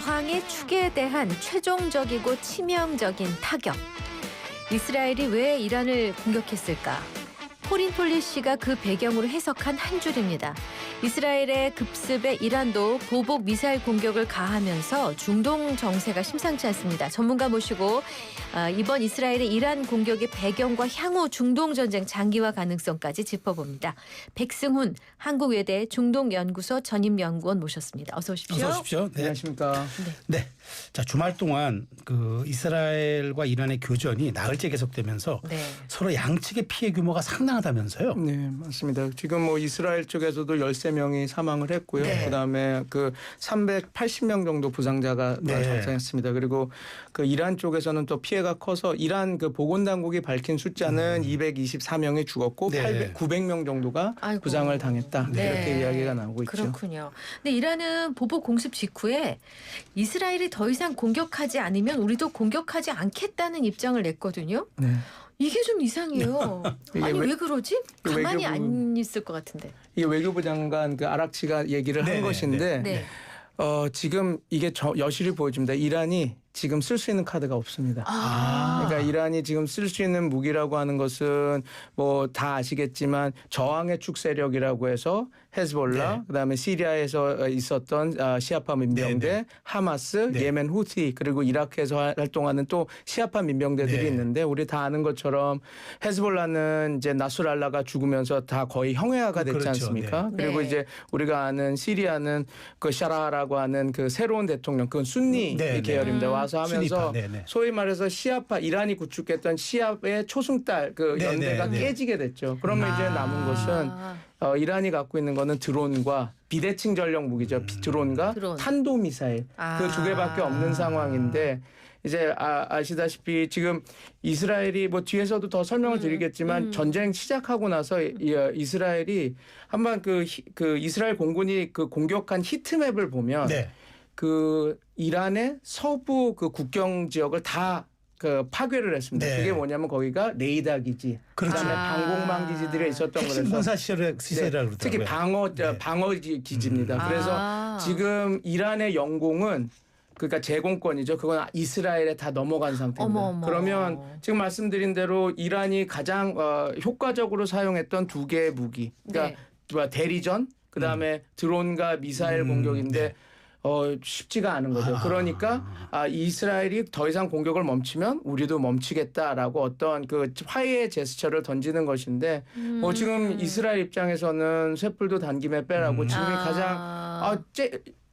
저항의 축에 대한 최종적이고 치명적인 타격. 이스라엘이 왜 이란을 공격했을까? 코린 톨리 씨가 그 배경으로 해석한 한 줄입니다. 이스라엘의 급습에 이란도 보복 미사일 공격을 가하면서 중동 정세가 심상치 않습니다. 전문가 모시고 이번 이스라엘의 이란 공격의 배경과 향후 중동 전쟁 장기화 가능성까지 짚어봅니다. 백승훈 한국외대 중동연구소 전임연구원 모셨습니다. 어서 오십시오. 어서 오십시오. 네. 안녕하십니까. 네. 자, 주말 동안 그 이스라엘과 이란의 교전이 나흘째 계속되면서 네. 서로 양측의 피해 규모가 상당하다면서요. 네, 맞습니다. 지금 뭐 이스라엘 쪽에서도 13명이 사망을 했고요. 네. 그다음에 그 380명 정도 부상자가 네. 발생했습니다. 그리고 그 이란 쪽에서는 또 피해가 커서 이란 그 보건 당국이 밝힌 숫자는 224명이 죽었고 네. 900명 정도가 아이고. 부상을 당했다. 네. 이렇게 이야기가 나오고 있죠. 그렇군요. 근데 이란은 보복 공습 직후에 이스라엘이 더 이상 공격하지 않으면 우리도 공격하지 않겠다는 입장을 냈거든요. 네. 이게 좀 이상해요. 이게 아니 왜- 왜 그러지? 가만히 외교부- 안 있을 것 같은데. 이게 외교부 장관 그 아락치가 얘기를 네, 한 네, 것인데 네. 지금 이게 여실히 보여집니다. 이란이 지금 쓸 수 있는 카드가 없습니다. 그러니까 이란이 지금 쓸 수 있는 무기라고 하는 것은 뭐 다 아시겠지만 저항의 축 세력이라고 해서 헤즈볼라, 네. 그다음에 시리아에서 있었던 시아파 민병대, 네, 네. 하마스, 네. 예멘 후티, 그리고 이라크에서 활동하는 또 시아파 민병대들이 네. 있는데 우리 다 아는 것처럼 헤즈볼라는 이제 나스랄라가 죽으면서 다 거의 형해화가 됐지 그렇죠. 않습니까? 네. 그리고 네. 이제 우리가 아는 시리아는 그 샤라라고 하는 그 새로운 대통령, 그건 순니 네, 네. 계열입니다. 와서 하면서 순위파, 네, 네. 소위 말해서 시아파 이란이 구축했던 시아의 초승달 그 네, 연대가 네, 네. 깨지게 됐죠. 그러면 이제 남은 것은 이란이 갖고 있는 거는 드론과 비대칭 전력 무기죠. 드론과 드론. 탄도미사일 아. 그 두 개밖에 없는 상황인데 이제 아시다시피 지금 이스라엘이 뭐 뒤에서도 더 설명을 드리겠지만 전쟁 시작하고 나서 이스라엘이 한번 그 이스라엘 공군이 그 공격한 히트맵을 보면 네. 그 이란의 서부 그 국경 지역을 다 그 파괴를 했습니다. 네. 그게 뭐냐면 거기가 레이더 기지, 그렇죠. 그다음에 방공망 기지들이 있었던 핵심 거라서 군사 시설이라고 그러더라고요. 특히 방어 기지입니다. 아. 그래서 지금 이란의 영공은 그러니까 제공권이죠. 그건 이스라엘에 다 넘어간 상태입니다. 어머. 그러면 지금 말씀드린 대로 이란이 가장 효과적으로 사용했던 두 개의 무기, 그러니까 대리전, 그다음에 드론과 미사일 공격인데. 네. 쉽지가 않은 거죠. 그러니까 이스라엘이 더 이상 공격을 멈추면 우리도 멈추겠다라고 어떤 그 화해의 제스처를 던지는 것인데 지금 이스라엘 입장에서는 쇠불도 단김에 빼라고 지금이 가장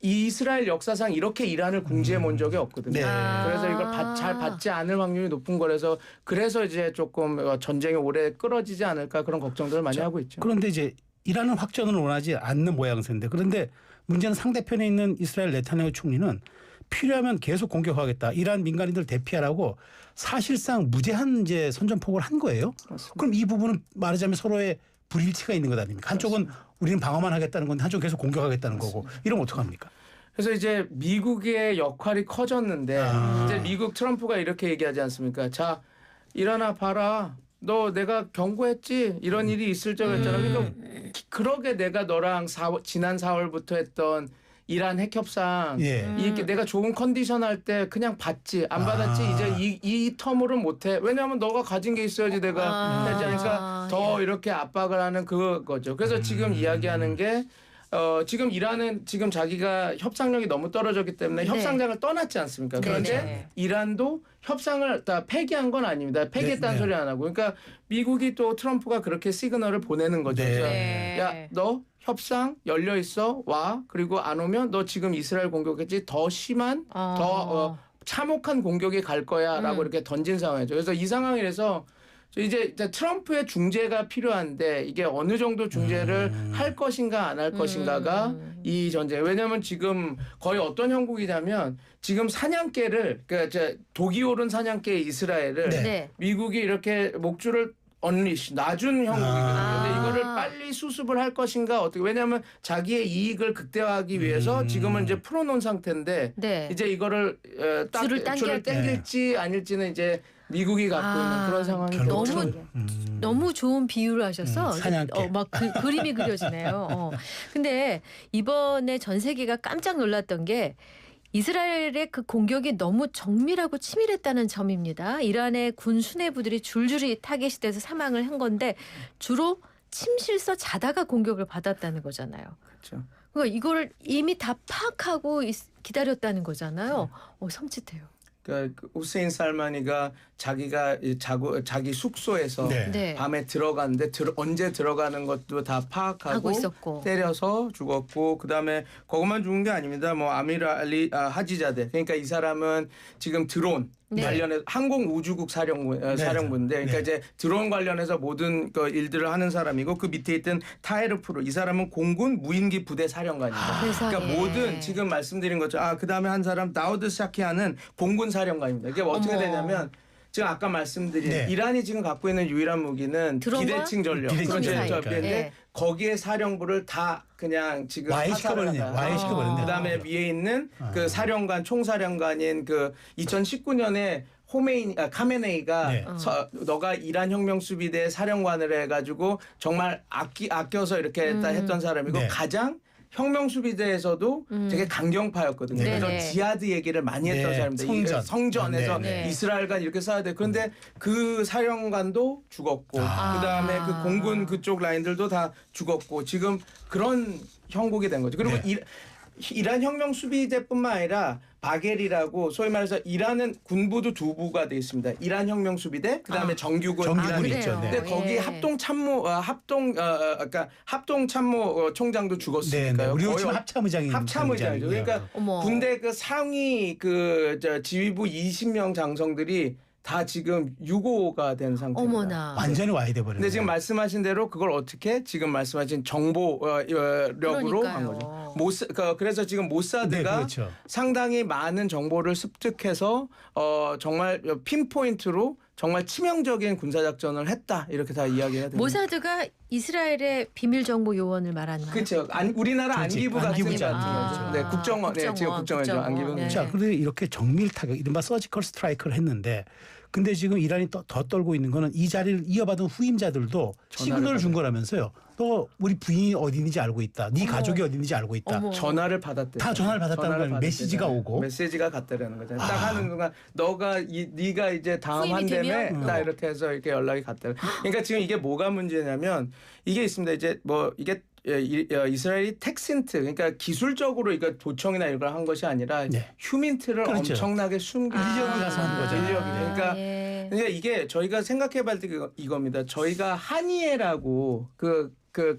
이스라엘 역사상 이렇게 이란을 궁지해 본 적이 없거든요. 네. 그래서 이걸 잘 받지 않을 확률이 높은 거라서 그래서 이제 조금 전쟁이 오래 끌어지지 않을까 그런 걱정들을 많이 하고 있죠. 그런데 이제 이란은 확전을 원하지 않는 모양새인데 그런데 문제는 상대편에 있는 이스라엘 네타냐후 총리는 필요하면 계속 공격하겠다. 이란 민간인들 대피하라고 사실상 무제한 이제 선전포고를 한 거예요. 맞습니다. 그럼 이 부분은 말하자면 서로의 불일치가 있는 것 아닙니까? 한쪽은 우리는 방어만 하겠다는 건데 한쪽은 계속 공격하겠다는 거고 이러면 어떡합니까? 그래서 이제 미국의 역할이 커졌는데 이제 미국 트럼프가 이렇게 얘기하지 않습니까? 자, 이란아 봐라. 너 내가 경고했지? 이런 일이 있을 적 있잖아. 그러니까 그러게 내가 너랑 지난 4월부터 했던 이란 핵 협상 예. 이렇게 내가 좋은 컨디션 할 때 그냥 받지 안 받았지 이제 이 텀으로 못해. 왜냐하면 너가 가진 게 있어야지 내가 하지 않으니까 더 이렇게 압박을 하는 그거죠. 그래서 지금 이야기하는 게 지금 이란은 지금 자기가 협상력이 너무 떨어졌기 때문에 협상장을 떠났지 않습니까? 그런데 네네. 이란도 협상을 다 폐기한 건 아닙니다. 폐기했다는 네. 소리 안 하고. 그러니까 미국이 또 트럼프가 그렇게 시그널을 보내는 거죠. 네. 그래서 네. 야, 너 협상 열려 있어. 와. 그리고 안 오면 너 지금 이스라엘 공격했지. 더 심한 더 참혹한 공격이 갈 거야라고 이렇게 던진 상황이죠. 그래서 이 상황이라서 이제 트럼프의 중재가 필요한데 이게 어느 정도 중재를 할 것인가 안 할 것인가가 이 전쟁. 왜냐하면 지금 거의 어떤 형국이냐면 지금 사냥개를 그러니까 독이 오른 사냥개 이스라엘을 네. 미국이 이렇게 목줄을 놔준 형국이거든요. 근데 이거를 빨리 수습을 할 것인가 어떻게 왜냐하면 자기의 이익을 극대화하기 위해서 지금은 이제 풀어놓은 상태인데 네. 이제 이거를 줄을 당길지 아닐지는 이제 미국이 갖고 있는 그런 상황이 너무 좋은 비유를 하셔서 사냥개. 막 그림이 그려지네요. 근데 이번에 전 세계가 깜짝 놀랐던 게 이스라엘의 그 공격이 너무 정밀하고 치밀했다는 점입니다. 이란의 군 수뇌부들이 줄줄이 타겟이 돼서 사망을 한 건데 주로 침실서 자다가 공격을 받았다는 거잖아요. 그렇죠. 그러니까 이걸 이미 다 파악하고 기다렸다는 거잖아요. 섬찟해요. 그러니까 후세인 살마니가 자기가 자기 숙소에서 네. 네. 밤에 들어갔는데 언제 들어가는 것도 다 하고 파악하고 있었고. 때려서 죽었고 그다음에 그것만 죽은 게 아닙니다. 뭐 아미르 알리 하지자데 그러니까 이 사람은 지금 드론 네. 관련해서 항공우주국 사령부인데 그러니까 네. 이제 드론 관련해서 모든 그 일들을 하는 사람이고 그 밑에 있던 타에르프로 이 사람은 공군 무인기 부대 사령관입니다. 세상에. 그러니까 모든 지금 말씀드린 것처럼 그다음에 한 사람 다우드 샤키아는 공군 사령관입니다. 이게 어떻게 어머. 되냐면 지금 아까 말씀드린 네. 이란이 지금 갖고 있는 유일한 무기는 드론과 비대칭 전력 비대칭 전략이니까. 그런데 네. 거기에 사령부를 다 그냥 지금 와해 화살을 시켜버렸네. 하다가 와해 시켜버렸네. 그다음에 위에 있는 그 사령관 총사령관인 그 2019년에 카메네이가 네. 너가 이란 혁명 수비대 사령관을 해가지고 정말 아껴서 이렇게 했던 사람이고 네. 가장 혁명 수비대에서도 되게 강경파였거든요. 네네. 그래서 지하드 얘기를 많이 했던 네, 사람인데 성전에서 네, 네. 이스라엘간 이렇게 싸야 돼. 그런데 그 사령관도 죽었고 그다음에 그 공군 그쪽 라인들도 다 죽었고 지금 그런 형국이 된 거죠. 그리고 네. 이란 혁명 수비대뿐만 아니라 바겔이라고 소위 말해서 이란은 군부도 두 부가 되어 있습니다. 이란 혁명 수비대, 그다음에 정규군 정규군 이란이 있죠. 네. 근데 거기 예. 합동 참모 총장도 죽었으니까요. 네, 우리 거의 지금 합참의장이 합참의장이죠. 그러니까 어머. 군대 그 상위 지휘부 20명 장성들이 다 지금 유고가 된 상태입니다. 어머나. 완전히 와야 돼 버렸네. 근데 지금 말씀하신 대로 그걸 어떻게 지금 말씀하신 정보력으로 한 그러니까요. 거죠. 그래서 지금 네, 모사드가 그렇죠. 상당히 많은 정보를 습득해서 정말 핀포인트로 정말 치명적인 군사작전을 했다 이렇게 다 이야기가 됩니다. 모사드가 이스라엘의 비밀 정보 요원을 말하나요? 그렇죠. 우리나라 그렇지. 안기부 같은 안기부죠, 거죠. 안기부죠. 네, 국정원, 네, 지금 국정원이죠. 안기부. 네. 자, 그런데 이렇게 정밀 타격, 이른바 서지컬 스트라이크를 했는데, 근데 지금 이란이 더 떨고 있는 거는 이 자리를 이어받은 후임자들도 시그널을 준 거라면서요. 너 우리 부인이 어디 있는지 알고 있다. 네 가족이 어디 있는지 알고 있다. 어머. 전화를 받았대. 다 전화를 받았다는 거예요. 메시지가 오고. 메시지가 갔다라는 거잖아요. 딱 하는 순간 네가 이제 다음 한 후임이 대에 되면? 딱 이렇게 해서 이렇게 연락이 갔다. 그러니까 지금 이게 뭐가 문제냐면 이게 있습니다. 이제 뭐 이게 이스라엘이 텍신트 그러니까 기술적으로 이거 도청이나 이걸 한 것이 아니라 네. 휴민트를 그렇죠. 엄청나게 숨기고 인력이 가서 한 거죠. 인력이. 그러니까 예. 그러니까 이게 저희가 생각해볼 때 이겁니다. 저희가 하니에라고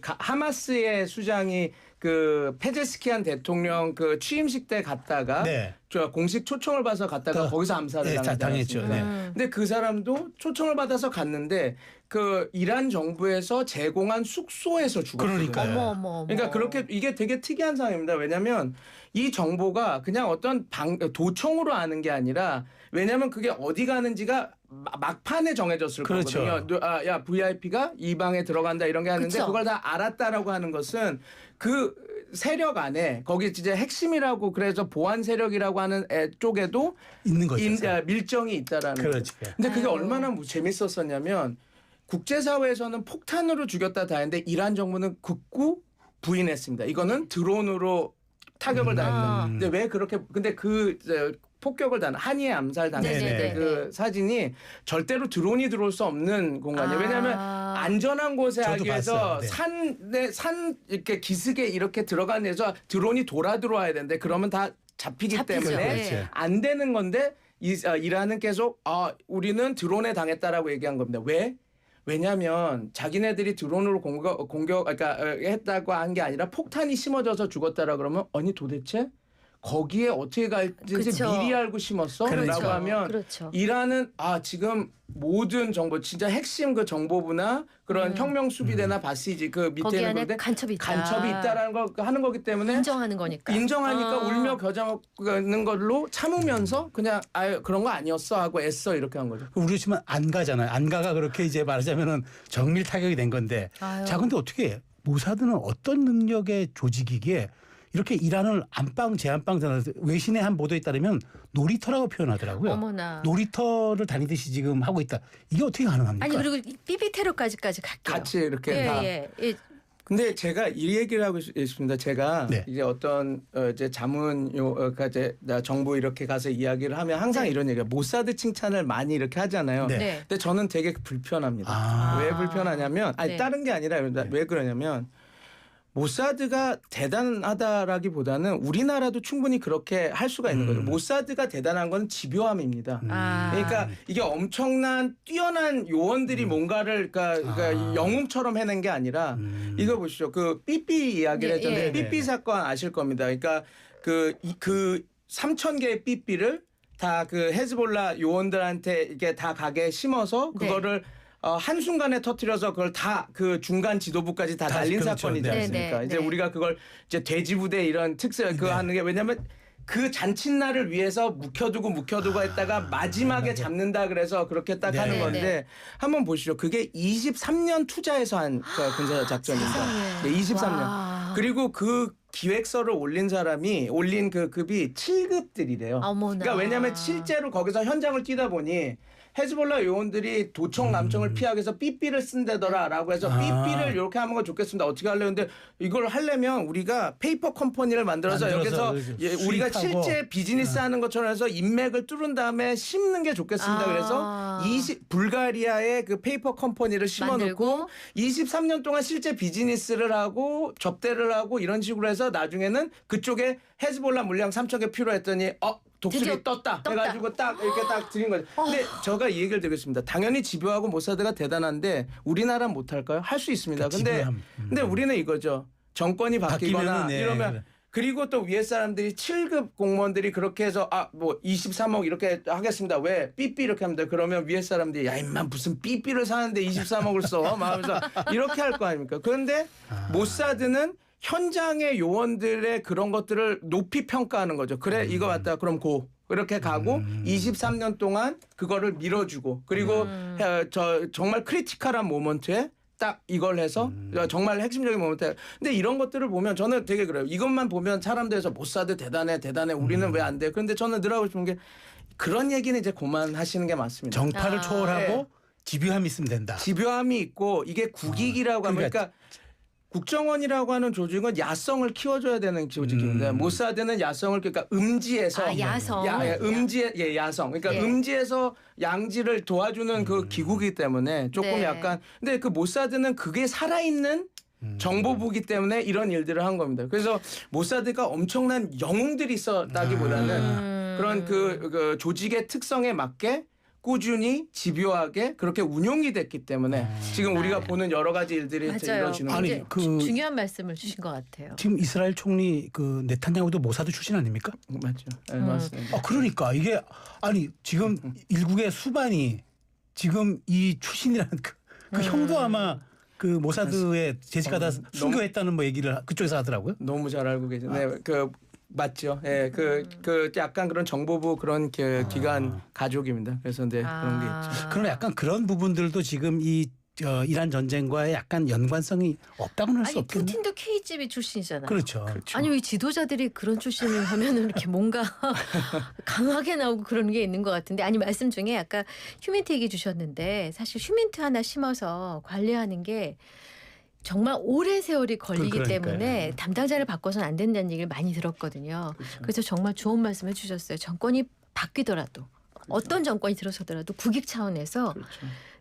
하마스의 수장이 그 페제스키안 대통령 그 취임식 때 갔다가 네. 저 공식 초청을 받아서 갔다가 거기서 암살을 당했죠. 네. 근데 그 사람도 초청을 받아서 갔는데 그 이란 정부에서 제공한 숙소에서 죽었거든요. 그러니까요. 어머. 그러니까 그렇게 이게 되게 특이한 상황입니다. 왜냐하면 이 정보가 그냥 어떤 도청으로 아는 게 아니라 왜냐하면 그게 어디 가는지가 막판에 정해졌을 그렇죠. 거거든요. 야 VIP가 이 방에 들어간다 이런 게 하는데 그쵸. 그걸 다 알았다라고 하는 것은 그 세력 안에 거기 진짜 핵심이라고 그래서 보안 세력이라고 하는 쪽에도 있는 거죠. 밀정이 있다라는 그렇지. 거죠. 근데 그게 아유. 얼마나 재밌었었냐면 국제사회에서는 폭탄으로 죽였다 다 했는데 이란 정부는 극구 부인했습니다. 이거는 드론으로 타격을 당했다. 근데 왜 그렇게 근데 폭격을 단 한이의 암살 당했을 네네. 때 그 사진이 절대로 드론이 들어올 수 없는 공간이에요. 왜냐하면 안전한 곳에 저도 하기 위해서 봤어요. 네. 산 이렇게 기슭에 이렇게 들어간 데서 드론이 들어와야 되는데 그러면 다 잡히기 잡히죠. 때문에 그렇지. 안 되는 건데 이란은 계속 우리는 드론에 당했다라고 얘기한 겁니다. 왜? 왜냐하면 자기네들이 드론으로 그러니까 했다고 한 게 아니라 폭탄이 심어져서 죽었다라 그러면 아니 도대체 거기에 어떻게 갈지 그쵸. 미리 알고 심었어? 그렇죠. 라고 하면 그렇죠. 이란은 지금 모든 정보 진짜 핵심 그 정보부나 그런 혁명 수비대나 바시지 그 거기 밑에는 안에 그런데 간첩이 있다. 간첩이 있다라는 거 하는 거기 때문에 인정하는 거니까. 인정하니까 울며 겨자먹는 걸로 참으면서 그냥 그런 거 아니었어 하고 애써 이렇게 한 거죠. 우리 지금 안 가잖아요. 안 가가 그렇게 이제 말하자면은 정밀 타격이 된 건데. 아유. 자, 근데 어떻게 모사드는 어떤 능력의 조직이기에 이렇게 이란을 안방 제안방 외신의 한 보도에 따르면 놀이터라고 표현하더라고요. 어머나. 놀이터를 다니듯이 지금 하고 있다. 이게 어떻게 가능합니까? 아니 그리고 삐삐 테러까지까지 갈게요. 같이 이렇게 다. 예. 근데 제가 이 얘기를 하고 싶습니다. 제가 네. 이제 어떤 이제 자문 이제 정부 이렇게 가서 이야기를 하면 항상 네. 이런 얘기가 모사드 칭찬을 많이 이렇게 하잖아요. 네. 네. 근데 저는 되게 불편합니다. 아. 왜 불편하냐면 아니 네. 다른 게 아니라 왜 그러냐면 모사드가 대단하다라기보다는 우리나라도 충분히 그렇게 할 수가 있는 거죠. 모사드가 대단한 건 집요함입니다. 아. 그러니까 이게 엄청난 뛰어난 요원들이 뭔가를 그러니까 영웅처럼 해낸 게 아니라 이거 보시죠. 그 삐삐 이야기를 예, 했잖아요. 예. 삐삐 사건 아실 겁니다. 그러니까 그 3,000개의 삐삐를 다 그 헤즈볼라 요원들한테 이게 다 가게 심어서 네. 그거를 한순간에 터뜨려서 그걸 다 그 중간 지도부까지 다 다 날린 그렇죠. 사건이지 네, 않습니까? 네, 이제 네. 우리가 그걸 이제 돼지부대 이런 특색 그거 하는 게 왜냐면 그 잔칫날을 위해서 묵혀두고 했다가 마지막에 잡는다 그래서 그렇게 딱 네. 하는 네, 건데 네. 한번 보시죠. 그게 23년 투자해서 한 군사 작전입니다. 네, 23년. 와. 그리고 그 기획서를 올린 사람이 올린 그 급이 7급들이래요. 어머나. 그러니까 왜냐하면 실제로 거기서 현장을 뛰다 보니 헤즈볼라 요원들이 도청 남청을 피하기 위해서 삐삐를 쓴다더라라고 해서 아. 삐삐를 이렇게 하는 건 좋겠습니다. 어떻게 하려는데 이걸 하려면 우리가 페이퍼 컴퍼니를 만들어서 여기서 우리가 수입하고. 실제 비즈니스 하는 것처럼 해서 인맥을 뚫은 다음에 심는 게 좋겠습니다. 아. 그래서 불가리아의 그 페이퍼 컴퍼니를 심어놓고 만들고 23년 동안 실제 비즈니스를 하고 접대를 하고 이런 식으로 해서 나중에는 그쪽에 헤즈볼라 물량 3,000개 필요했더니 독수리 드디어 떴다 떴다. 해가지고 딱 이렇게 딱 드린 거죠. 근데 제가 이 얘기를 드리겠습니다. 당연히 집요하고 모사드가 대단한데 우리나라는 못할까요? 할 수 있습니다. 근데 집요함. 근데 우리는 이거죠. 정권이 바뀌거나 바뀌면은, 네, 이러면 그래. 그리고 또 위에 사람들이 7급 공무원들이 그렇게 해서 뭐 23억 이렇게 하겠습니다. 왜 삐삐 이렇게 합니다. 그러면 위에 사람들이 야 임마 무슨 삐삐를 사는데 23억을 써. 막 하면서 이렇게 할 거 아닙니까? 그런데 모사드는 현장의 요원들의 그런 것들을 높이 평가하는 거죠. 그래 이거 맞다. 그럼 이렇게 가고 23년 동안 그거를 밀어주고 그리고 정말 크리티컬한 모먼트에 딱 이걸 해서 정말 핵심적인 모멘트. 근데 이런 것들을 보면 저는 되게 그래요. 이것만 보면 사람들에서 모사드 대단해 우리는 왜 안 돼? 그런데 저는 늘 하고 싶은 게 그런 얘기는 이제 그만하시는 게 맞습니다. 정파를 초월하고 네. 집요함이 있으면 된다. 집요함이 있고 이게 국익이라고 하면 그러니까 국정원이라고 하는 조직은 야성을 키워줘야 되는 조직입니다. 모사드는 야성을 그러니까 음지에서 야성. 음지의 야성. 그러니까 예. 음지에서 양지를 도와주는 그 기구이기 때문에 조금 네. 약간 근데 그 모사드는 그게 살아있는 정보부기 때문에 이런 일들을 한 겁니다. 그래서 모사드가 엄청난 영웅들이 있었다기보다는 그런 그 조직의 특성에 맞게 꾸준히 집요하게 그렇게 운용이 됐기 때문에 지금 우리가 보는 여러 가지 일들이 맞아요. 이루어지는 아니, 거죠. 그- 중요한 말씀을 주신 것 같아요. 지금 이스라엘 총리 그 네탄야후도 모사드 출신 아닙니까? 맞죠. 네, 맞습니다. 그러니까 이게 아니 지금 일국의 수반이 지금 이 출신이라는 그 형도 아마 그 모사드에 재직하다 순교했다는 뭐 얘기를 그쪽에서 하더라고요. 너무 잘 알고 계시네. 그 맞죠. 예, 그 약간 그런 정보부 그런 기관 가족입니다. 그래서 그런 게 있죠. 그러나 약간 그런 부분들도 지금 이 이란 전쟁과의 약간 연관성이 없다고는 할 수 아니 없겠네. 푸틴도 K집이 출신이잖아요. 그렇죠. 아니 왜 지도자들이 그런 출신을 하면은 이렇게 뭔가 강하게 나오고 그런 게 있는 것 같은데 아니 말씀 중에 아까 휴민트 얘기 주셨는데 사실 휴민트 하나 심어서 관리하는 게 정말 오랜 세월이 걸리기 그러니까요. 때문에 담당자를 바꿔서는 안 된다는 얘기를 많이 들었거든요. 그래서 정말 좋은 말씀 해주셨어요. 정권이 바뀌더라도 어떤 정권이 들어서더라도 국익 차원에서 그렇죠.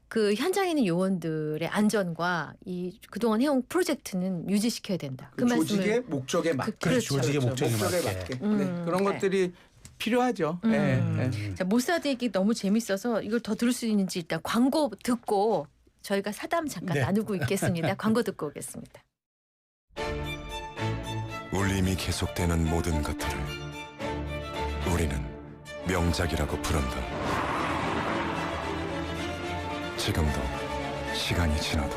그 현장에 있는 요원들의 안전과 이 그동안 해온 프로젝트는 유지시켜야 된다. 그 조직의 말씀을 목적에 맞게. 그렇죠. 조직의 목적에 맞게. 네, 그런 네. 것들이 필요하죠. 예. 자, 모사드 얘기 너무 재밌어서 이걸 더 들을 수 있는지 일단 광고 듣고 저희가 사담 잠깐 네. 나누고 있겠습니다. 광고 듣고 오겠습니다. 울림이 계속되는 모든 것들을 우리는 명작이라고 부른다. 지금도 시간이 지나도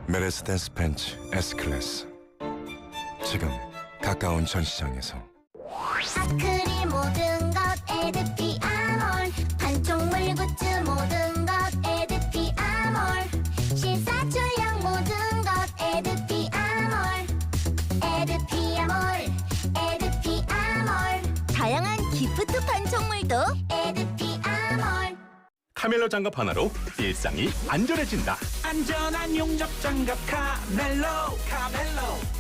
메르세데스 벤츠 S클래스 지금 가까운 전시장에서 아크릴 모든 것 에드피 아몰 판촉물 굿즈 모든 것 에드피 아몰 실사출력 모든 것 에드피 아몰 에드피 아몰 에드피 아몰 다양한 기프트 판촉물도 에드피 아몰 카멜로 장갑 하나로 일상이 안전해진다. 안전한 용접 장갑 카멜로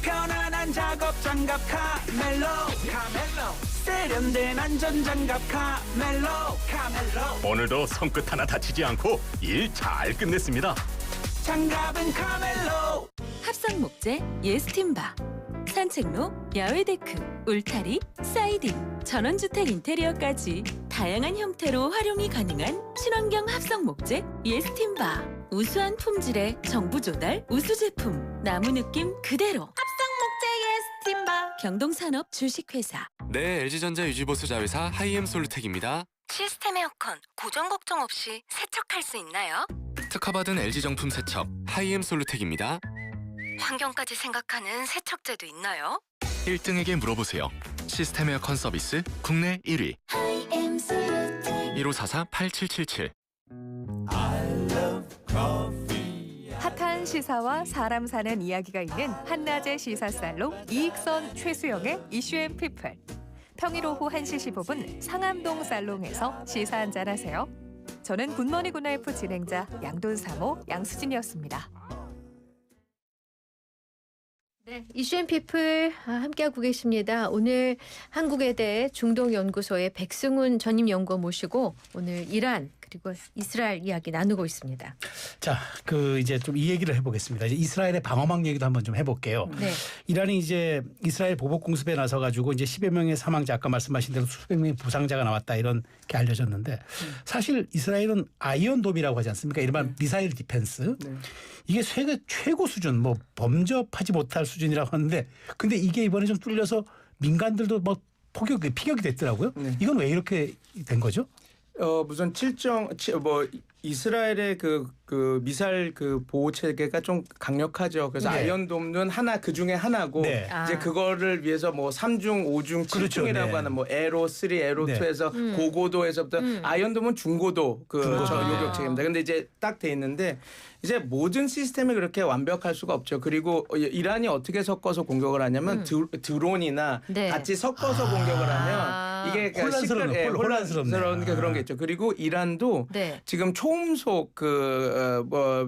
편안한 작업 장갑 카멜로 세련된 안전 장갑 카멜로 오늘도 손끝 하나 다치지 않고 일 잘 끝냈습니다. 장갑은 카멜로. 합성 목재 예스팀바, 산책로, 야외 데크, 울타리, 사이딩, 전원주택 인테리어까지 다양한 형태로 활용이 가능한 친환경 합성 목재 예스팀바. 우수한 품질의 정부 조달 우수 제품, 나무 느낌 그대로. 합성 목재 예스팀바. 경동산업 주식회사. 네, LG전자 유지보수 자회사 하이엠 솔루텍입니다. 시스템 에어컨 고정 걱정 없이 세척할 수 있나요? 특허받은 LG 정품 세척 하이엠 솔루텍입니다. 환경까지 생각하는 세척제도 있나요? 1등에게 물어보세요. 시스템 에어컨 서비스 국내 1위. I'm Solutech. 1544-8777. 핫한 시사와 사람 사는 이야기가 있는 한낮의 시사살롱 이익선 최수영의 이슈앤피플. 평일 오후 1시 15분 상암동 살롱에서 시사 한잔 하세요. 저는 굿모닝 굿나이프 진행자 양돈사모 양수진이었습니다. 네, 이슈앤피플 함께하고 계십니다. 오늘 한국외대 중동연구소의 백승훈 전임연구원 모시고 오늘 이란 그리고 이스라엘 이야기 나누고 있습니다. 자, 이제 좀 이 얘기를 해보겠습니다. 이제 이스라엘의 방어막 얘기도 한번 좀 해볼게요. 네. 이란이 이제 이스라엘 보복 공습에 나서 가지고 이제 10여 명의 사망자, 아까 말씀하신 대로 수백 명의 부상자가 나왔다 이렇게 알려졌는데 사실 이스라엘은 아이언돔이라고 하지 않습니까? 일반 미사일 디펜스. 네. 이게 세계 최고 수준, 뭐 범접하지 못할 수준이라고 하는데, 근데 이게 이번에 좀 뚫려서 민간들도 뭐 피격이 됐더라고요. 네. 이건 왜 이렇게 된 거죠? 무슨 이스라엘의 그 미사일 보호 체계가 좀 강력하죠. 그래서 네. 아이언돔은 하나 그 중에 하나고 네. 이제 그거를 위해서 뭐 3중, 5중, 7중이라고 그렇죠. 네. 하는 뭐 에로 3, 에로 네. 2에서 고고도에서부터 아이언돔은 중고도 요격 체계입니다. 근데 이제 딱 돼 있는데 이제 모든 시스템이 그렇게 완벽할 수가 없죠. 그리고 이란이 어떻게 섞어서 공격을 하냐면 드론이나 네. 같이 섞어서 공격을 하면 이게 혼란스러운 게 그런 게 있죠. 그리고 이란도 네. 지금 초음속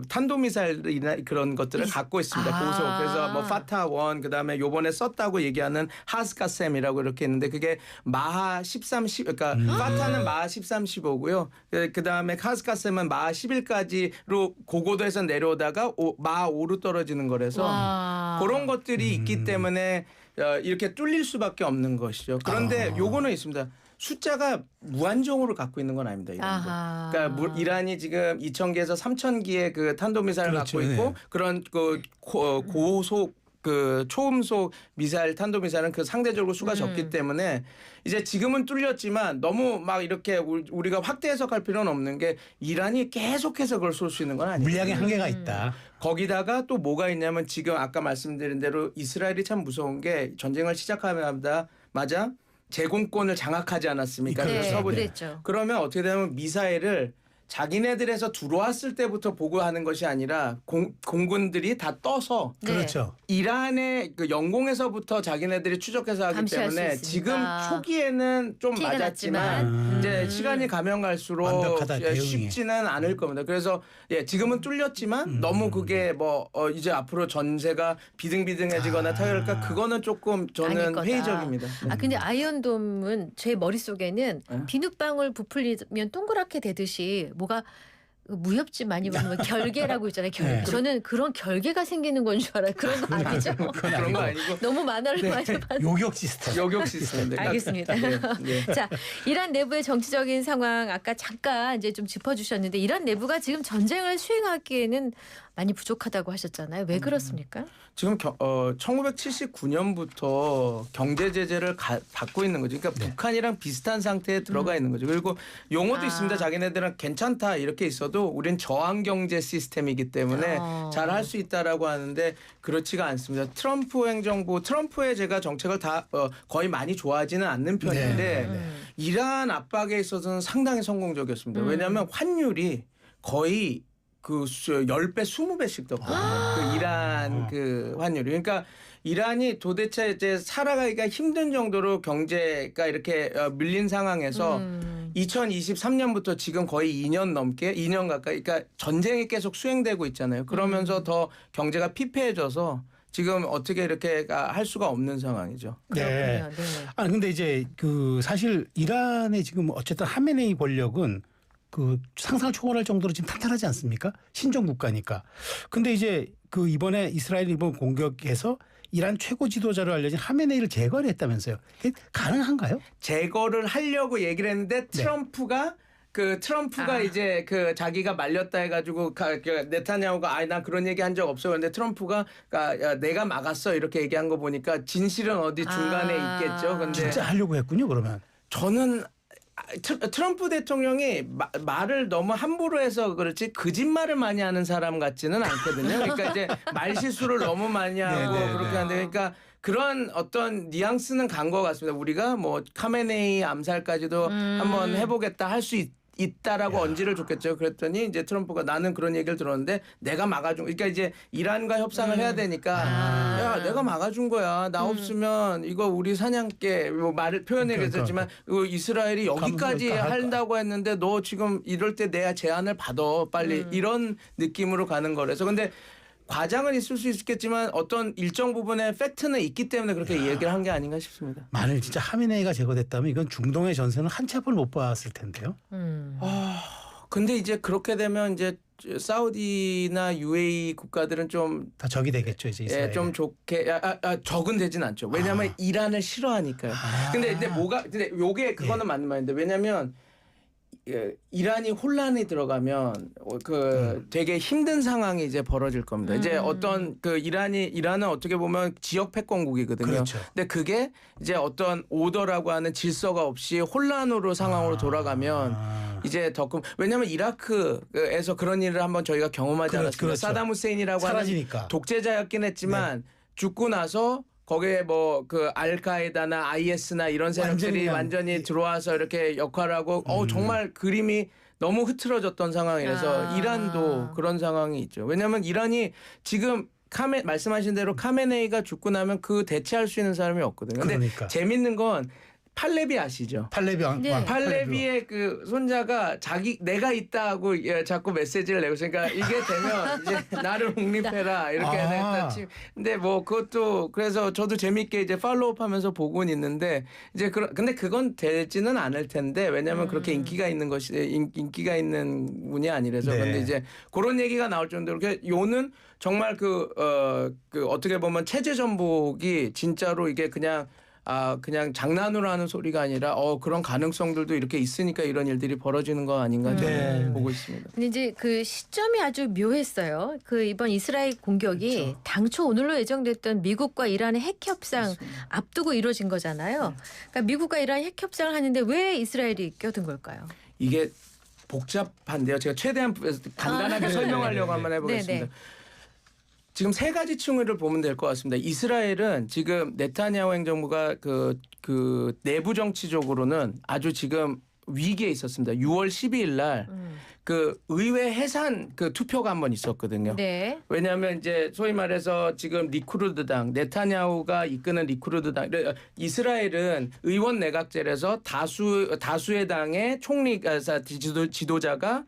탄도미사일이나 그런 것들을 갖고 있습니다. 고속. 그래서 뭐 파타-1 그다음에 요번에 썼다고 얘기하는 하스카셈이라고 이렇게 있는데 그게 마하 13, 10 그러니까 파타는 마하 13, 15고요. 그다음에 하스카셈은 마하 11까지로 고고도에서 내려오다가 마하 5로 떨어지는 거라서 와. 그런 것들이 있기 때문에 이렇게 뚫릴 수밖에 없는 것이죠. 그런데 요거는 있습니다. 숫자가 무한정으로 갖고 있는 건 아닙니다. 이란도. 아하. 그러니까 이란이 지금 2,000기에서 3,000기의 그 탄도미사일을 그렇죠. 갖고 있고 네. 그런 고속 초음속 미사일 탄도미사일은 상대적으로 수가 적기 때문에 이제 지금은 뚫렸지만 너무 막 이렇게 우리가 확대 해석할 필요는 없는 게 이란이 계속해서 그걸 쏠 수 있는 건 아니에요. 물량의 한계가 있다. 거기다가 또 뭐가 있냐면 지금 아까 말씀드린 대로 이스라엘이 참 무서운 게 전쟁을 시작하자마자 제공권을 장악하지 않았습니까? 네, 서부에. 그랬죠. 그러면 어떻게 되면 미사일을 자기네들에서 들어왔을 때부터 보고하는 것이 아니라 공군들이 다 떠서 네. 그렇죠. 이란의 영공에서부터 자기네들이 추적해서 하기 감시할 수 때문에 있으니까. 지금 초기에는 좀 티가 맞았지만 났지만. 이제 시간이 가면 갈수록 완벽하다, 대응이. 쉽지는 않을 겁니다. 그래서 지금은 뚫렸지만 너무 그게 이제 앞으로 전세가 비등비등해지거나 타결할까 그거는 조금 아닐 저는 거다. 회의적입니다. 근데 아이언돔은 제 머릿속에는 비눗방울 부풀리면 동그랗게 되듯이 뭐가 무협지 많이 보면 결계라고 있잖아요. 결계. 네. 저는 그런 결계가 생기는 건 줄 알아요. 그런 거 아니죠? 그런 거 아니고 너무 만화를 많이 봤는데. 요격 시스템. 요격 시스템인데. 알겠습니다. 네. 자, 이란 내부의 정치적인 상황 아까 잠깐 이제 좀 짚어주셨는데 이란 내부가 지금 전쟁을 수행하기에는 많이 부족하다고 하셨잖아요. 왜 그렇습니까? 지금 1979년부터 경제 제재를 받고 있는 거죠. 그러니까 북한이랑 비슷한 상태에 들어가 있는 거죠. 그리고 용어도 있습니다. 자기네들은 괜찮다 이렇게 있어도 우린 저항 경제 시스템이기 때문에 잘 할 수 있다라고 하는데 그렇지가 않습니다. 트럼프 행정부, 트럼프의 제가 정책을 다 거의 많이 좋아하지는 않는 편인데 이란 압박에 있어서는 상당히 성공적이었습니다. 왜냐하면 환율이 거의 10배, 20배씩 더 커요. 그 이란 그 환율이. 그러니까 이란이 도대체 이제 살아가기가 힘든 정도로 경제가 이렇게 밀린 상황에서 2023년부터 지금 거의 2년 넘게 2년 가까이 그러니까 전쟁이 계속 수행되고 있잖아요. 그러면서 더 경제가 피폐해져서 지금 어떻게 이렇게 할 수가 없는 상황이죠. 네. 아 근데 이제 그 사실 이란의 지금 어쨌든 하메네이 권력은 그 상상을 초월할 정도로 지금 탄탄하지 않습니까? 신종 국가니까. 근데 이제 그 이번에 이스라엘이 이번 공격에서 이란 최고 지도자로 알려진 하메네이를 제거를 했다면서요. 이게 가능한가요? 제거를 하려고 얘기를 했는데 트럼프가 이제 그 자기가 말렸다 해가지고 그 네타냐후가 난 그런 얘기 한 적 없어. 그런데 트럼프가 내가 막았어 이렇게 얘기한 거 보니까 진실은 어디 중간에 있겠죠. 근데 진짜 하려고 했군요. 그러면. 저는 트럼프 대통령이 말을 너무 함부로 해서 그렇지 거짓말을 많이 하는 사람 같지는 않거든요. 그러니까 이제 말실수를 너무 많이 하고 그렇게 하는데 그러니까 그런 어떤 뉘앙스는 간 것 같습니다. 우리가 뭐 카메네이 암살까지도 한번 해보겠다 할 수 있다라고 언지를 줬겠죠. 그랬더니 이제 트럼프가 나는 그런 얘기를 들었는데 내가 막아준 그러니까 이제 이란과 협상을 해야 되니까 야 내가 막아준 거야. 나 없으면 이거 우리 사냥개 뭐 말을 표현하기 했었지만 이스라엘이 여기까지 한다고 했는데 너 지금 이럴 때 내가 제안을 받아 빨리 이런 느낌으로 가는 거라서 근데 과장은 있을 수 있겠지만 어떤 일정 부분의 팩트는 있기 때문에 그렇게 얘기를 한 게 아닌가 싶습니다. 만일 진짜 하메네이가 제거됐다면 이건 중동의 전세는 한 치 앞을 못 봤을 텐데요. 근데 이제 그렇게 되면 이제 사우디나 UAE 국가들은 좀 다 적이 되겠죠 이제 이스라엘. 좀 좋게 적은 되진 않죠. 왜냐하면 이란을 싫어하니까요. 근데 요게 그거는 맞는 말인데 왜냐하면 이란이 혼란이 들어가면 되게 힘든 상황이 이제 벌어질 겁니다. 이제 어떤 이란은 어떻게 보면 지역 패권국이거든요. 그렇죠. 근데 그게 이제 어떤 오더라고 하는 질서가 없이 혼란으로 상황으로 돌아가면 이제 더 왜냐하면 이라크에서 그런 일을 한번 저희가 경험하지 않았습니까? 그렇죠. 사담 후세인이라고 사라지니까. 하는 독재자였긴 했지만 죽고 나서 거기에 뭐 그 알카에다나 IS나 이런 세력들이 완전히 들어와서 이렇게 역할하고 정말 그림이 너무 흐트러졌던 상황이라서 이란도 그런 상황이 있죠. 왜냐하면 이란이 지금 말씀하신 대로 카메네이가 죽고 나면 그 대체할 수 있는 사람이 없거든요. 근데 그러니까. 재밌는 건 팔레비 아시죠? 팔레비 팔레비의 그 손자가 내가 있다 하고 자꾸 메시지를 내고 있으니까 이게 되면 이제 나를 독립해라 이렇게 했다. 근데 뭐 그것도 그래서 저도 재밌게 이제 팔로우하면서 보고는 있는데 이제 근데 그건 되지는 않을 텐데 왜냐하면 그렇게 인기가 있는 인기가 있는 분이 아니라서 근데 이제 그런 얘기가 나올 정도로 요는 정말 어떻게 보면 체제 전복이 진짜로 이게 그냥 장난으로 하는 소리가 아니라 그런 가능성들도 이렇게 있으니까 이런 일들이 벌어지는 거 아닌가 보고 있습니다. 근데 이제 그 시점이 아주 묘했어요. 그 이번 이스라엘 공격이 그렇죠. 당초 오늘로 예정됐던 미국과 이란의 핵 협상 앞두고 이루어진 거잖아요. 그러니까 미국과 이란이 핵 협상을 하는데 왜 이스라엘이 껴든 걸까요? 이게 복잡한데요. 제가 최대한 간단하게 설명하려고 한번 해보겠습니다. 지금 세 가지 층을 보면 될 것 같습니다. 이스라엘은 지금 네타냐후 행정부가 그 내부 정치적으로는 아주 지금 위기에 있었습니다. 6월 12일 날 그 의회 해산 투표가 한번 있었거든요. 네. 왜냐하면 이제 소위 말해서 지금 리쿠르드당 네타냐후가 이끄는 리쿠르드당 이스라엘은 의원 내각제에서 다수의 당의 지도자가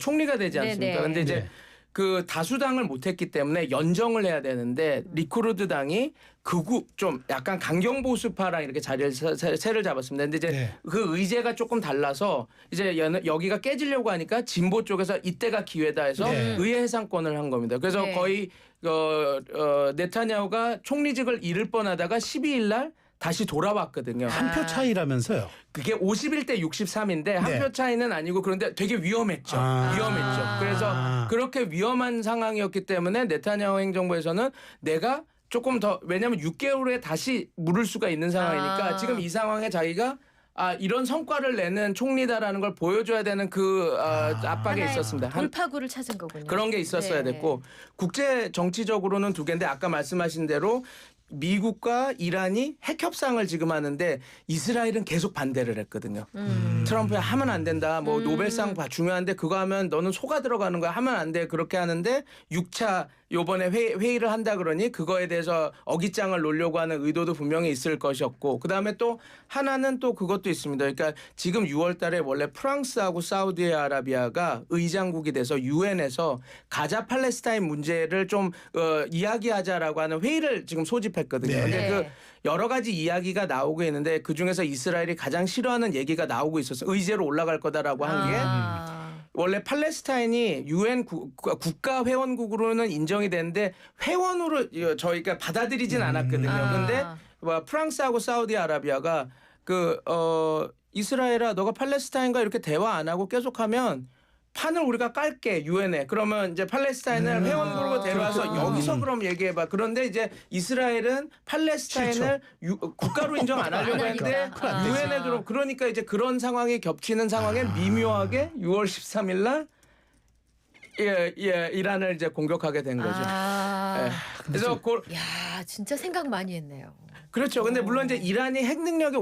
총리가 되지 않습니까? 그런데 이제 그 다수당을 못했기 때문에 연정을 해야 되는데 리쿠르드 당이 극우 좀 약간 강경 보수파랑 이렇게 세를 잡았습니다. 근데 이제 그 의제가 조금 달라서 이제 여기가 깨지려고 하니까 진보 쪽에서 이때가 기회다 해서 의회 해산권을 한 겁니다. 그래서 거의 네타냐후가 총리직을 잃을 뻔하다가 12일 날 다시 돌아왔거든요. 한 표 차이라면서요? 그게 51대 63인데 한 표 차이는 아니고 그런데 되게 위험했죠. 위험했죠. 그래서 그렇게 위험한 상황이었기 때문에 네타냐후 행정부에서는 내가 조금 더 왜냐하면 6개월 후에 다시 물을 수가 있는 상황이니까 지금 이 상황에 자기가 이런 성과를 내는 총리다라는 걸 보여줘야 되는 압박에 있었습니다. 돌파구를 찾은 거군요. 그런 게 있었어야 됐고 국제 정치적으로는 두 개인데 아까 말씀하신 대로 미국과 이란이 핵 협상을 지금 하는데 이스라엘은 계속 반대를 했거든요. 트럼프야 하면 안 된다. 뭐 노벨상 중요한데 그거 하면 너는 속아 들어가는 거야. 하면 안 돼. 그렇게 하는데 6차 요번에 회의를 한다 그러니 그거에 대해서 어깃장을 놓으려고 하는 의도도 분명히 있을 것이었고 그다음에 또 하나는 또 그것도 있습니다. 그러니까 지금 6월 달에 원래 프랑스하고 사우디아라비아가 의장국이 돼서 유엔에서 가자 팔레스타인 문제를 좀 이야기하자라고 하는 회의를 지금 소집했거든요. 네. 근데 네. 그 여러 가지 이야기가 나오고 있는데 그중에서 이스라엘이 가장 싫어하는 얘기가 나오고 있었어요. 의제로 올라갈 거다라고 한 게 원래 팔레스타인이 유엔 국가 회원국으로는 인정이 되는데 회원으로 저희가 받아들이진 않았거든요. 근데 프랑스하고 사우디아라비아가 이스라엘아 너가 팔레스타인과 이렇게 대화 안 하고 계속하면 판을 우리가 깔게 유엔에 그러면 이제 팔레스타인을 회원국으로 데려와서 여기서 그럼 얘기해봐. 그런데 이제 이스라엘은 팔레스타인을 국가로 인정 안 하려고 했는데 유엔에 들어 그러니까 이제 그런 상황이 겹치는 상황에 미묘하게 6월 13일 날 이란을 이제 공격하게 된 거죠. 그래서 야 진짜 생각 많이 했네요. 그렇죠. 근데 물론 이제 이란이 핵 능력이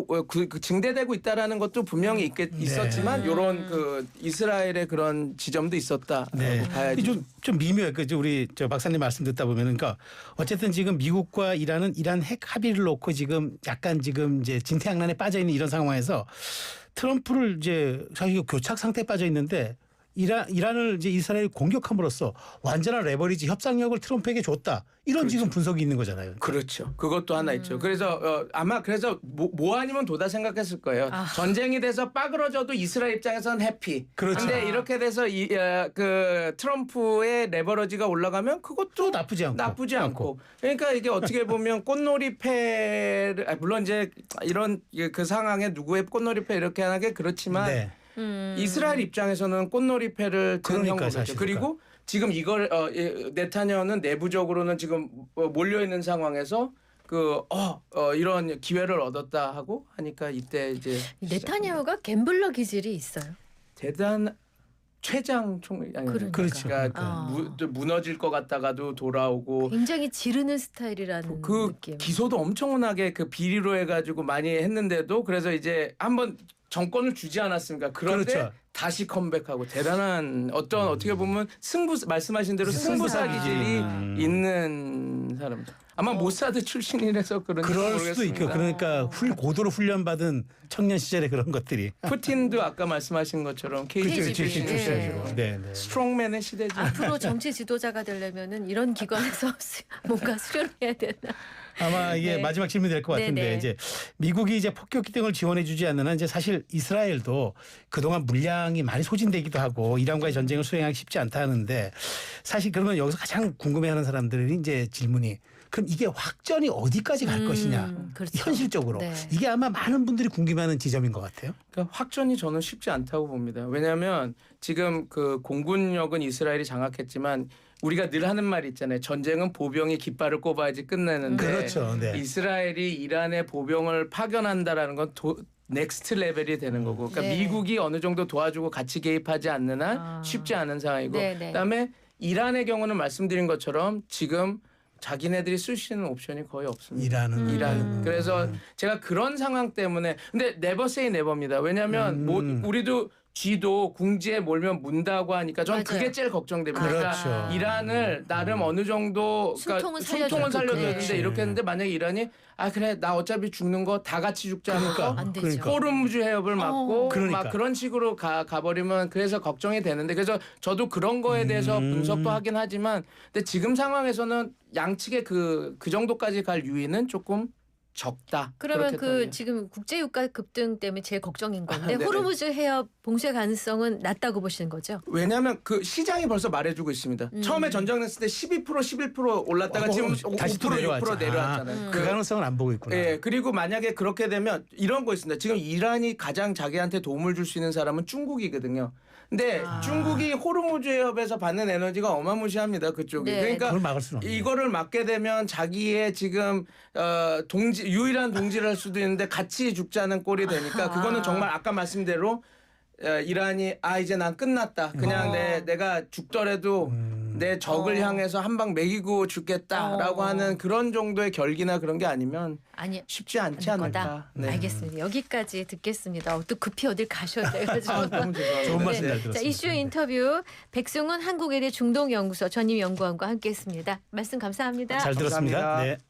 증대되고 있다라는 것도 분명히 있었지만 이런 이스라엘의 그런 지점도 있었다. 네. 봐야죠. 좀 미묘해. 우리 박사님 말씀 듣다 보면 그러니까 어쨌든 지금 미국과 이란은 이란 핵 합의를 놓고 지금 약간 지금 이제 진퇴양난에 빠져 있는 이런 상황에서 트럼프를 이제 사실 교착 상태에 빠져 있는데 이란을 이제 이스라엘이 공격함으로써 완전한 레버리지 협상력을 트럼프에게 줬다. 이런 지금 분석이 있는 거잖아요. 그렇죠. 그것도 하나 있죠. 그래서 아마 그래서 뭐 아니면 도다 생각했을 거예요. 전쟁이 돼서 빠그러져도 이스라엘 입장에서는 해피. 그렇죠. 근데 이렇게 돼서 트럼프의 레버리지가 올라가면 그것도 나쁘지 않고. 그러니까 이게 어떻게 보면 꽃놀이패를 물론 이제 이런 그 상황에 누구의 꽃놀이패 이렇게 하는 게 그렇지만 네. 이스라엘 입장에서는 꽃놀이패를 드는 그러니까 형국이죠. 사실 그리고 지금 이걸 네타냐후는 내부적으로는 지금 몰려 있는 상황에서 이런 기회를 얻었다 하고 하니까 이때 이제 네타냐후가 갬블러 기질이 있어요. 대단 최장 총리 그렇죠. 그러니까 무너질 것 같다가도 돌아오고 굉장히 지르는 스타일이라는 그 느낌. 기소도 엄청나게 그 비리로 해가지고 많이 했는데도 그래서 이제 한번 정권을 주지 않았습니까? 그런데 그렇죠. 다시 컴백하고 대단한 어떻게 보면 말씀하신 대로 승부사 기질이 있는 사람들. 아마 모사드 출신이라서 그런지 그럴 모르겠습니다. 수도 있고 그러니까 고도로 훈련받은 청년 시절에 그런 것들이. 푸틴도 아까 말씀하신 것처럼 KGB 출신이고 네. 스트롱맨의 시대죠. 앞으로 정치 지도자가 되려면은 이런 기관에서 뭔가 수련해야 되나? 아마 이게 네. 마지막 질문이 될 것 같은데 네네. 이제 미국이 이제 폭격기 등을 지원해주지 않는 한 이제 사실 이스라엘도 그동안 물량이 많이 소진되기도 하고 이란과의 전쟁을 수행하기 쉽지 않다 하는데 사실 그러면 여기서 가장 궁금해하는 사람들이 이제 질문이 그럼 이게 확전이 어디까지 갈 것이냐 그렇죠. 현실적으로 네. 이게 아마 많은 분들이 궁금해하는 지점인 것 같아요. 그러니까 확전이 저는 쉽지 않다고 봅니다. 왜냐하면 지금 그 공군력은 이스라엘이 장악했지만 우리가 늘 하는 말이 있잖아요. 전쟁은 보병이 깃발을 꼽아야지 끝내는데 그렇죠. 네. 이스라엘이 이란에 보병을 파견한다라는 건 넥스트 레벨이 되는 거고 그러니까 네. 미국이 어느 정도 도와주고 같이 개입하지 않는 한 쉽지 않은 상황이고 네네. 그다음에 이란의 경우는 말씀드린 것처럼 지금 자기네들이 쓸 수 있는 옵션이 거의 없습니다. 이란. 그래서 제가 그런 상황 때문에 근데 never say never입니다. 왜냐하면 우리도 쥐도 궁지에 몰면 문다고 하니까 저는 맞아요. 그게 제일 걱정됩니다. 그렇죠. 그러니까 이란을 나름 어느 정도 숨통은 숨통은 살려줬는데 그렇지. 이렇게 했는데 만약에 이란이 그래 나 어차피 죽는 거 다 같이 죽자 하면서 안 되죠. 호르무즈 해협을 막고 그러니까. 막 그런 식으로 가버리면 그래서 걱정이 되는데 그래서 저도 그런 거에 대해서 분석도 하긴 하지만 근데 지금 상황에서는 양측의 그 정도까지 갈 유인은 조금 적다. 그러면 그렇게 따지면. 지금 국제유가 급등 때문에 제일 걱정인 건데 네네. 호르무즈 해협 봉쇄 가능성은 낮다고 보시는 거죠? 왜냐하면 그 시장이 벌써 말해주고 있습니다. 처음에 전쟁 냈을 때 12% 11% 올랐다가 지금 다시 5% 6% 내려왔죠. 내려왔잖아요. 그 가능성은 안 보고 있구나. 예, 그리고 만약에 그렇게 되면 이런 거 있습니다. 지금 이란이 가장 자기한테 도움을 줄 수 있는 사람은 중국이거든요. 근데 중국이 호르무즈 해협에서 받는 에너지가 어마무시합니다. 그쪽이. 네. 그러니까 그걸 막을 수는 없네. 이거를 막게 되면 자기의 지금 유일한 동지를 할 수도 있는데 같이 죽자는 꼴이 되니까 그거는 정말 아까 말씀대로 이란이 이제 난 끝났다. 그냥 내가 죽더라도 내 적을 향해서 한 방 먹이고 죽겠다라고 하는 그런 정도의 결기나 그런 게 아니면 아니 쉽지 않지 않을 않을까. 거다. 네. 알겠습니다. 여기까지 듣겠습니다. 또 급히 어딜 가셔야 돼가지고. 너무 죄송합니다. 좋은 말씀 잘 자, 들었습니다. 이슈 인터뷰 백승훈 한국외대 중동연구소 전임연구원과 함께했습니다. 말씀 감사합니다. 잘 들었습니다. 감사합니다. 네.